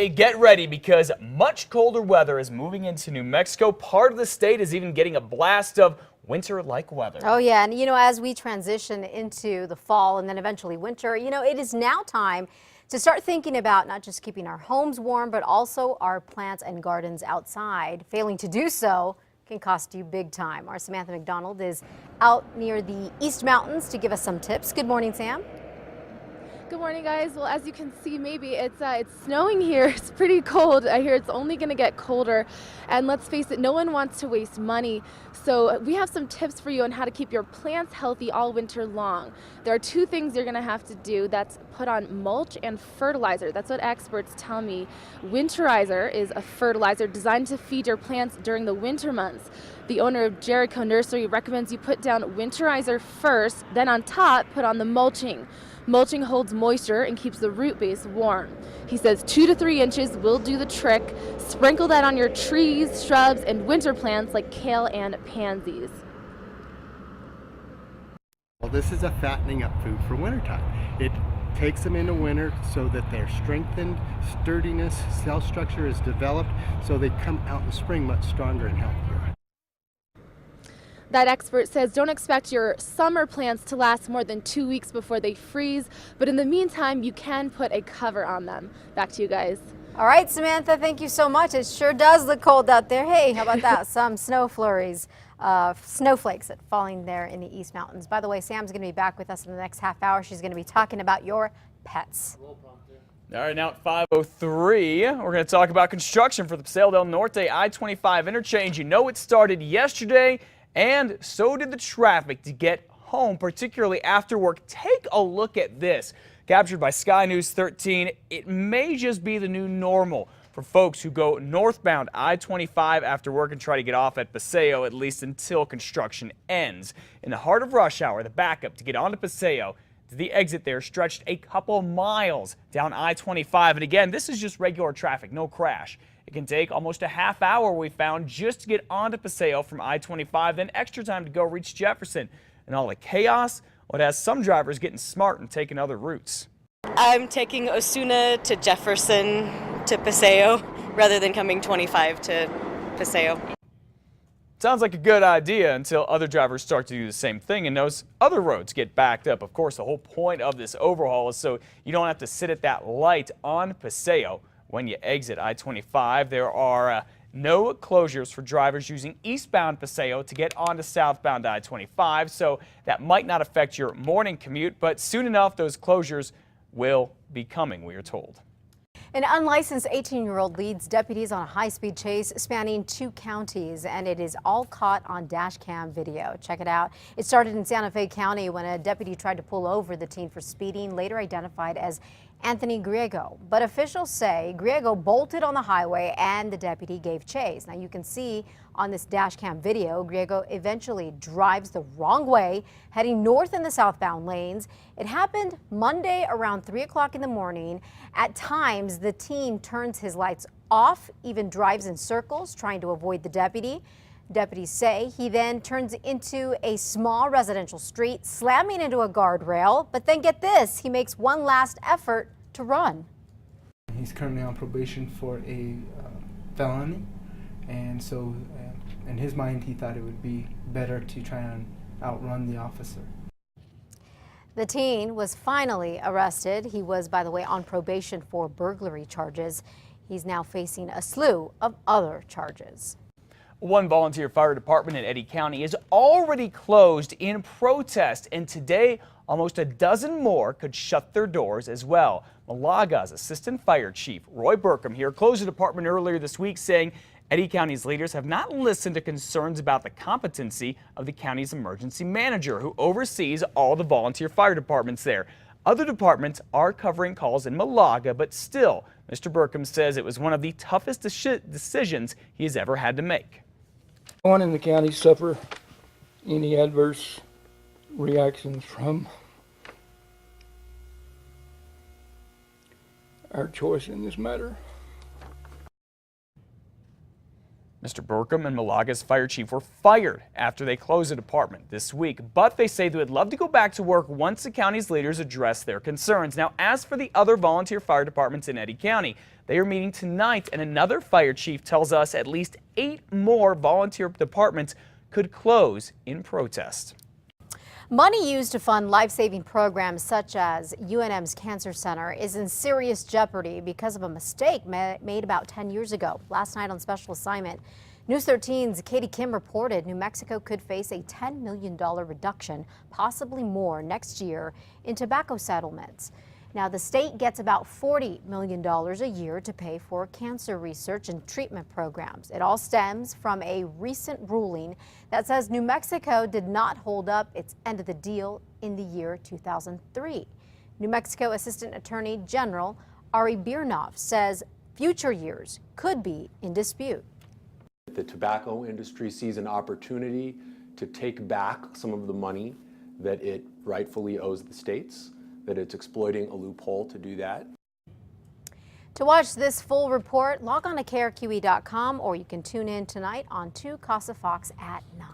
Hey, get ready because much colder weather is moving into New Mexico. Part of the state is even getting a blast of winter-like weather. Oh yeah, and as we transition into the fall and then eventually winter, it is now time to start thinking about not just keeping our homes warm, but also our plants and gardens outside. Failing to do so can cost you big time. Our Samantha McDonald is out near the East Mountains to give us some tips. Good morning, Sam. Good morning, guys. Well, as you can see, maybe it's snowing here. It's pretty cold. I hear it's only going to get colder. And let's face it, no one wants to waste money. So we have some tips for you on how to keep your plants healthy all winter long. There are two things you're going to have to do. That's put on mulch and fertilizer. That's what experts tell me. Winterizer is a fertilizer designed to feed your plants during the winter months. The owner of Jericho Nursery recommends you put down winterizer first, then on top, put on the mulching. Mulching holds moisture and keeps the root base warm. He says 2 to 3 inches will do the trick. Sprinkle that on your trees, shrubs, and winter plants like kale and pansies. Well, this is a fattening up food for wintertime. It takes them into winter so that they're strengthened, sturdiness, cell structure is developed, so they come out in the spring much stronger and healthier. That expert says don't expect your summer plants to last more than 2 weeks before they freeze, but in the meantime, you can put a cover on them. Back to you guys. All right, Samantha, thank you so much. It sure does look cold out there. Hey, how about that? Some snow flurries, snowflakes that falling there in the East Mountains. By the way, Sam's going to be back with us in the next half hour. She's going to be talking about your pets. All right, now at 5:03, we're going to talk about construction for the Paseo Del Norte I-25 interchange. You know it started yesterday, and so did the traffic to get home, particularly after work. Take a look at this. Captured by Sky News 13, it may just be the new normal for folks who go northbound I-25 after work and try to get off at Paseo, at least until construction ends. In the heart of rush hour, the backup to get onto Paseo to the exit there stretched a couple miles down I-25. And again, this is just regular traffic, no crash. It can take almost a half hour, we found, just to get onto Paseo from I-25, then extra time to go reach Jefferson. And all the chaos, well, it has some drivers getting smart and taking other routes. I'm taking Osuna to Jefferson to Paseo rather than coming 25 to Paseo. Sounds like a good idea until other drivers start to do the same thing and those other roads get backed up. Of course, the whole point of this overhaul is so you don't have to sit at that light on Paseo. When you exit I-25, there are no closures for drivers using eastbound Paseo to get onto southbound I-25, so that might not affect your morning commute, but soon enough those closures will be coming, we are told. An unlicensed 18-year-old leads deputies on a high-speed chase spanning 2 counties, and it is all caught on dash cam video. Check it out. It started in Santa Fe County when a deputy tried to pull over the teen for speeding, later identified as Anthony Griego. But officials say Griego bolted on the highway and the deputy gave chase. Now you can see on this dash cam video, Griego eventually drives the wrong way, heading north in the southbound lanes. It happened Monday around 3 o'clock in the morning. At times, the teen turns his lights off, even drives in circles, trying to avoid the deputy. Deputies say he then turns into a small residential street, slamming into a guardrail. But then get this, he makes one last effort to run. He's currently on probation for a felony, and so in his mind he thought it would be better to try and outrun the officer. The teen was finally arrested. He was, by the way, on probation for burglary charges. He's now facing a slew of other charges. One volunteer fire department in Eddy County is already closed in protest, and today almost a dozen more could shut their doors as well. Malaga's assistant fire chief Roy Burkham here closed the department earlier this week, saying Eddy County's leaders have not listened to concerns about the competency of the county's emergency manager, who oversees all the volunteer fire departments there. Other departments are covering calls in Malaga, but still, Mr. Burkham says it was one of the toughest decisions he has ever had to make. No one in the county suffer any adverse reactions from our choice in this matter. Mr. Burkham and Malaga's fire chief were fired after they closed the department this week, but they say they would love to go back to work once the county's leaders address their concerns. Now, as for the other volunteer fire departments in Eddy County, They are meeting tonight, and another fire chief tells us at least 8 more volunteer departments could close in protest. Money used to fund life-saving programs such as UNM's Cancer Center is in serious jeopardy because of a mistake made about 10 years ago. Last night on special assignment, News 13's Katie Kim reported New Mexico could face a $10 million reduction, possibly more, next year in tobacco settlements. Now, the state gets about $40 million a year to pay for cancer research and treatment programs. It all stems from a recent ruling that says New Mexico did not hold up its end of the deal in the year 2003. New Mexico Assistant Attorney General Ari Birnov says future years could be in dispute. The tobacco industry sees an opportunity to take back some of the money that it rightfully owes the states, that it's exploiting a loophole to do that. To watch this full report, log on to KRQE.com, or you can tune in tonight on 2 Casa Fox at 9.